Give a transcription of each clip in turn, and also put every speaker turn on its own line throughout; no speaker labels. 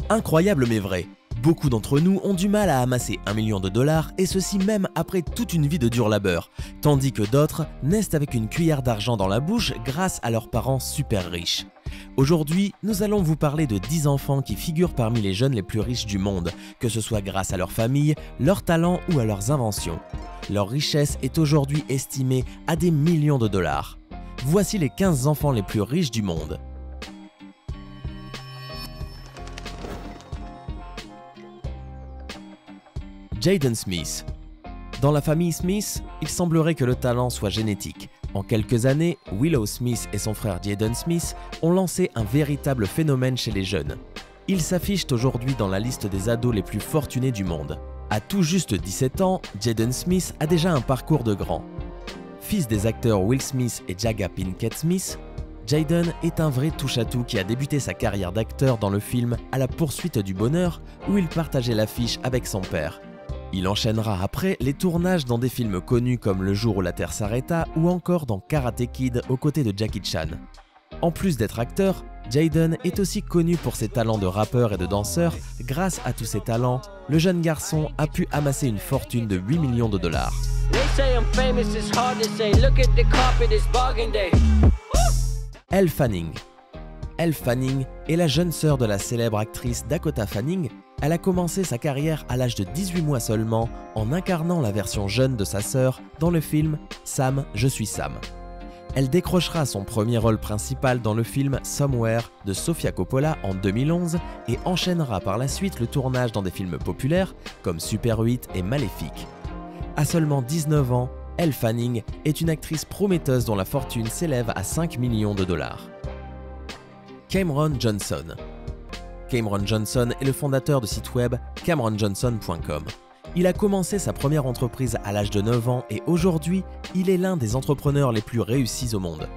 Incroyable mais vrai, beaucoup d'entre nous ont du mal à amasser 1 million de dollars et ceci même après toute une vie de dur labeur, tandis que d'autres naissent avec une cuillère d'argent dans la bouche grâce à leurs parents super riches. Aujourd'hui, nous allons vous parler de 10 enfants qui figurent parmi les jeunes les plus riches du monde, que ce soit grâce à leur famille, leur talent ou à leurs inventions. Leur richesse est aujourd'hui estimée à des millions de dollars. Voici les 15 enfants les plus riches du monde. Jaden Smith. Dans la famille Smith, il semblerait que le talent soit génétique. En quelques années, Willow Smith et son frère Jaden Smith ont lancé un véritable phénomène chez les jeunes. Ils s'affichent aujourd'hui dans la liste des ados les plus fortunés du monde. À tout juste 17 ans, Jaden Smith a déjà un parcours de grand. Fils des acteurs Will Smith et Jada Pinkett Smith, Jaden est un vrai touche-à-tout qui a débuté sa carrière d'acteur dans le film À la poursuite du bonheur où il partageait l'affiche avec son père. Il enchaînera après les tournages dans des films connus comme Le jour où la Terre s'arrêta ou encore dans Karate Kid aux côtés de Jackie Chan. En plus d'être acteur, Jaden est aussi connu pour ses talents de rappeur et de danseur. Grâce à tous ses talents, le jeune garçon a pu amasser une fortune de 8 millions de dollars. Elle Fanning. Elle Fanning est la jeune sœur de la célèbre actrice Dakota Fanning. Elle a commencé sa carrière à l'âge de 18 mois seulement en incarnant la version jeune de sa sœur dans le film Sam, je suis Sam. Elle décrochera son premier rôle principal dans le film Somewhere de Sofia Coppola en 2011 et enchaînera par la suite le tournage dans des films populaires comme Super 8 et Maléfique. À seulement 19 ans, Elle Fanning est une actrice prometteuse dont la fortune s'élève à 5 millions de dollars. Cameron Johnson. Cameron Johnson est le fondateur du site web CameronJohnson.com. Il a commencé sa première entreprise à l'âge de 9 ans et aujourd'hui, il est l'un des entrepreneurs les plus réussis au monde.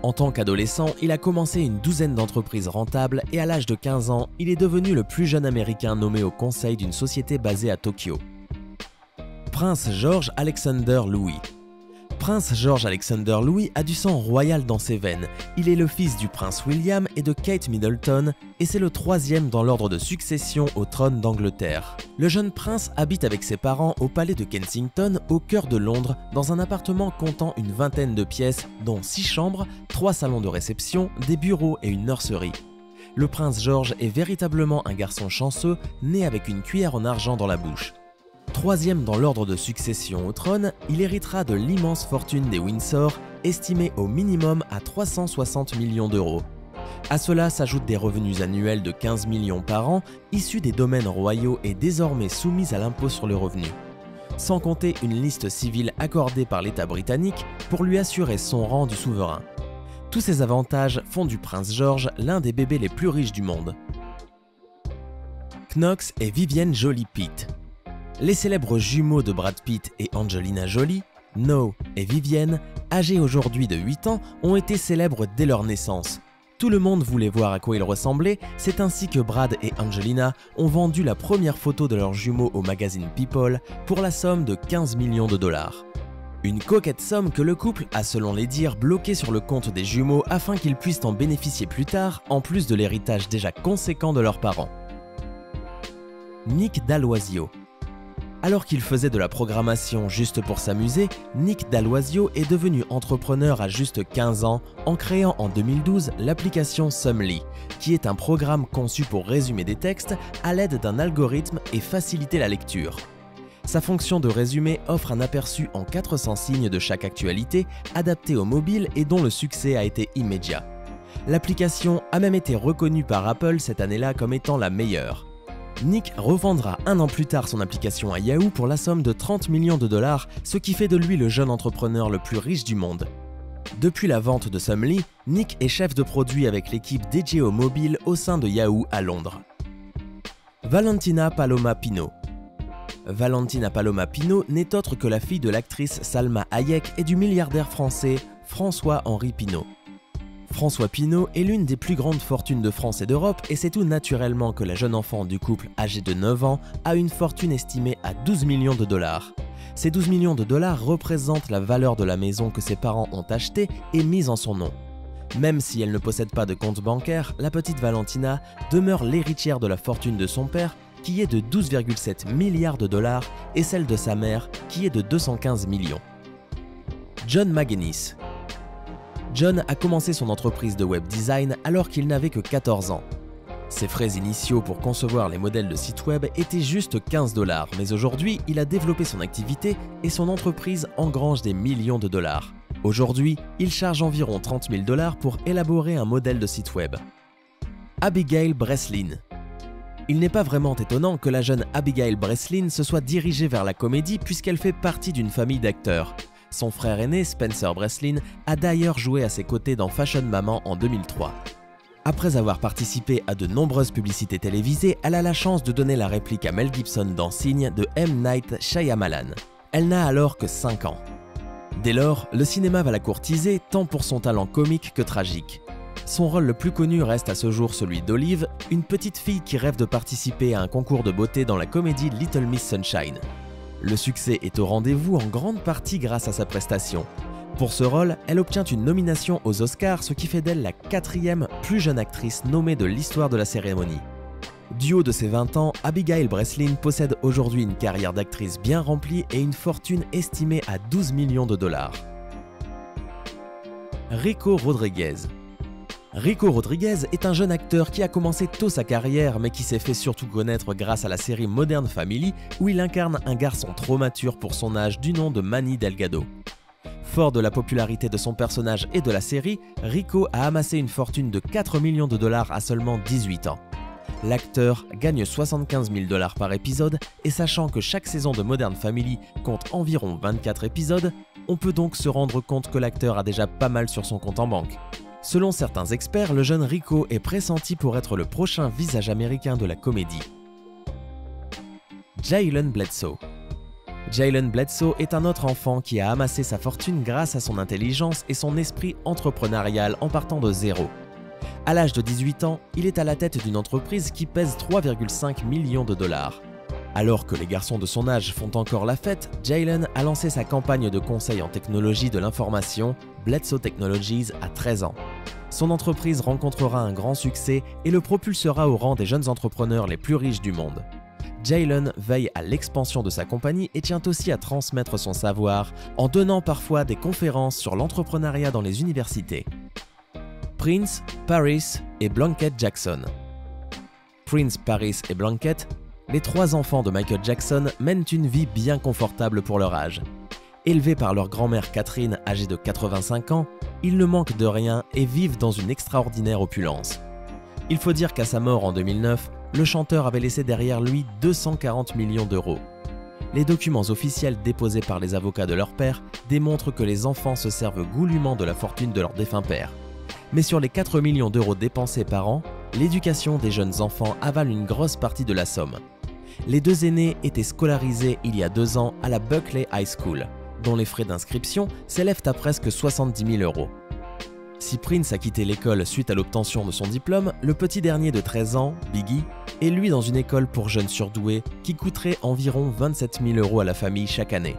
En tant qu'adolescent, il a commencé une douzaine d'entreprises rentables et à l'âge de 15 ans, il est devenu le plus jeune américain nommé au conseil d'une société basée à Tokyo. Prince George Alexander Louis. Prince George Alexander Louis a du sang royal dans ses veines. Il est le fils du prince William et de Kate Middleton et c'est le troisième dans l'ordre de succession au trône d'Angleterre. Le jeune prince habite avec ses parents au palais de Kensington au cœur de Londres dans un appartement comptant une vingtaine de pièces dont 6 chambres, 3 salons de réception, des bureaux et une nurserie. Le prince George est véritablement un garçon chanceux né avec une cuillère en argent dans la bouche. Troisième dans l'ordre de succession au trône, il héritera de l'immense fortune des Windsor, estimée au minimum à 360 millions d'euros. À cela s'ajoutent des revenus annuels de 15 millions par an, issus des domaines royaux et désormais soumis à l'impôt sur le revenu. Sans compter une liste civile accordée par l'État britannique pour lui assurer son rang du souverain. Tous ces avantages font du prince George l'un des bébés les plus riches du monde. Knox et Vivienne Jolie-Pitt. Les célèbres jumeaux de Brad Pitt et Angelina Jolie, No et Vivienne, âgés aujourd'hui de 8 ans, ont été célèbres dès leur naissance. Tout le monde voulait voir à quoi ils ressemblaient, c'est ainsi que Brad et Angelina ont vendu la première photo de leurs jumeaux au magazine People pour la somme de 15 millions de dollars. Une coquette somme que le couple a selon les dires bloquée sur le compte des jumeaux afin qu'ils puissent en bénéficier plus tard, en plus de l'héritage déjà conséquent de leurs parents. Nick Daloisio. Alors qu'il faisait de la programmation juste pour s'amuser, Nick Daloisio est devenu entrepreneur à juste 15 ans en créant en 2012 l'application Sumly, qui est un programme conçu pour résumer des textes à l'aide d'un algorithme et faciliter la lecture. Sa fonction de résumé offre un aperçu en 400 signes de chaque actualité, adapté au mobile et dont le succès a été immédiat. L'application a même été reconnue par Apple cette année-là comme étant la meilleure. Nick revendra un an plus tard son application à Yahoo pour la somme de 30 millions de dollars, ce qui fait de lui le jeune entrepreneur le plus riche du monde. Depuis la vente de Sumly, Nick est chef de produit avec l'équipe dédiée au mobile au sein de Yahoo à Londres. Valentina Paloma Pino. Valentina Paloma Pino n'est autre que la fille de l'actrice Salma Hayek et du milliardaire français François-Henri Pinault. François Pinault est l'une des plus grandes fortunes de France et d'Europe et c'est tout naturellement que la jeune enfant du couple âgée de 9 ans a une fortune estimée à 12 millions de dollars. Ces 12 millions de dollars représentent la valeur de la maison que ses parents ont achetée et mise en son nom. Même si elle ne possède pas de compte bancaire, la petite Valentina demeure l'héritière de la fortune de son père qui est de 12,7 milliards de dollars et celle de sa mère qui est de 215 millions. John McGinnis. John a commencé son entreprise de web design alors qu'il n'avait que 14 ans. Ses frais initiaux pour concevoir les modèles de sites web étaient juste 15 $, mais aujourd'hui, il a développé son activité et son entreprise engrange des millions de dollars. Aujourd'hui, il charge environ 30 000 $ pour élaborer un modèle de site web. Abigail Breslin. Il n'est pas vraiment étonnant que la jeune Abigail Breslin se soit dirigée vers la comédie puisqu'elle fait partie d'une famille d'acteurs. Son frère aîné, Spencer Breslin, a d'ailleurs joué à ses côtés dans Fashion Maman en 2003. Après avoir participé à de nombreuses publicités télévisées, elle a la chance de donner la réplique à Mel Gibson dans Signe de M. Night Shyamalan. Elle n'a alors que 5 ans. Dès lors, le cinéma va la courtiser tant pour son talent comique que tragique. Son rôle le plus connu reste à ce jour celui d'Olive, une petite fille qui rêve de participer à un concours de beauté dans la comédie Little Miss Sunshine. Le succès est au rendez-vous en grande partie grâce à sa prestation. Pour ce rôle, elle obtient une nomination aux Oscars, ce qui fait d'elle la 4e plus jeune actrice nommée de l'histoire de la cérémonie. Du haut de ses 20 ans, Abigail Breslin possède aujourd'hui une carrière d'actrice bien remplie et une fortune estimée à 12 millions de dollars. Rico Rodriguez. Rico Rodriguez est un jeune acteur qui a commencé tôt sa carrière mais qui s'est fait surtout connaître grâce à la série Modern Family où il incarne un garçon trop mature pour son âge du nom de Manny Delgado. Fort de la popularité de son personnage et de la série, Rico a amassé une fortune de 4 millions de dollars à seulement 18 ans. L'acteur gagne 75 000 $ par épisode et sachant que chaque saison de Modern Family compte environ 24 épisodes, on peut donc se rendre compte que l'acteur a déjà pas mal sur son compte en banque. Selon certains experts, le jeune Rico est pressenti pour être le prochain visage américain de la comédie. Jalen Bledsoe. Jalen Bledsoe est un autre enfant qui a amassé sa fortune grâce à son intelligence et son esprit entrepreneurial en partant de zéro. À l'âge de 18 ans, il est à la tête d'une entreprise qui pèse 3,5 millions de dollars. Alors que les garçons de son âge font encore la fête, Jalen a lancé sa campagne de conseil en technologie de l'information, Bledsoe Technologies, à 13 ans. Son entreprise rencontrera un grand succès et le propulsera au rang des jeunes entrepreneurs les plus riches du monde. Jalen veille à l'expansion de sa compagnie et tient aussi à transmettre son savoir en donnant parfois des conférences sur l'entrepreneuriat dans les universités. Prince, Paris et Blanket Jackson. Prince, Paris et Blanket, les 3 enfants de Michael Jackson, mènent une vie bien confortable pour leur âge. Élevés par leur grand-mère Catherine, âgée de 85 ans, ils ne manquent de rien et vivent dans une extraordinaire opulence. Il faut dire qu'à sa mort en 2009, le chanteur avait laissé derrière lui 240 millions d'euros. Les documents officiels déposés par les avocats de leur père démontrent que les enfants se servent goulûment de la fortune de leur défunt père. Mais sur les 4 millions d'euros dépensés par an, l'éducation des jeunes enfants avale une grosse partie de la somme. Les 2 aînés étaient scolarisés il y a 2 ans à la Buckley High School, dont les frais d'inscription s'élèvent à presque 70 000 euros. Si Prince a quitté l'école suite à l'obtention de son diplôme, le petit dernier de 13 ans, Biggie, est lui dans une école pour jeunes surdoués qui coûterait environ 27 000 euros à la famille chaque année.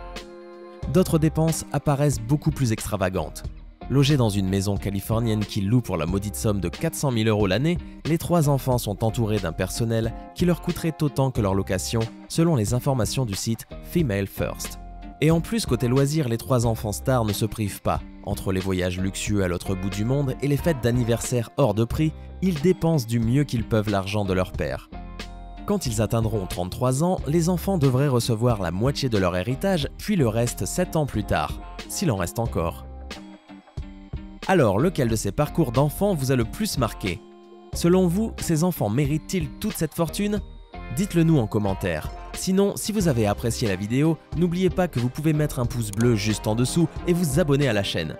D'autres dépenses apparaissent beaucoup plus extravagantes. Logés dans une maison californienne qu'ils louent pour la maudite somme de 400 000 euros l'année, les 3 enfants sont entourés d'un personnel qui leur coûterait autant que leur location, selon les informations du site Female First. Et en plus, côté loisirs, les 3 enfants stars ne se privent pas. Entre les voyages luxueux à l'autre bout du monde et les fêtes d'anniversaire hors de prix, ils dépensent du mieux qu'ils peuvent l'argent de leur père. Quand ils atteindront 33 ans, les enfants devraient recevoir la moitié de leur héritage, puis le reste 7 ans plus tard, s'il en reste encore. Alors, lequel de ces parcours d'enfants vous a le plus marqué? Selon vous, ces enfants méritent-ils toute cette fortune? Dites-le nous en commentaire. Sinon, si vous avez apprécié la vidéo, n'oubliez pas que vous pouvez mettre un pouce bleu juste en dessous et vous abonner à la chaîne.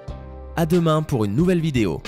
À demain pour une nouvelle vidéo.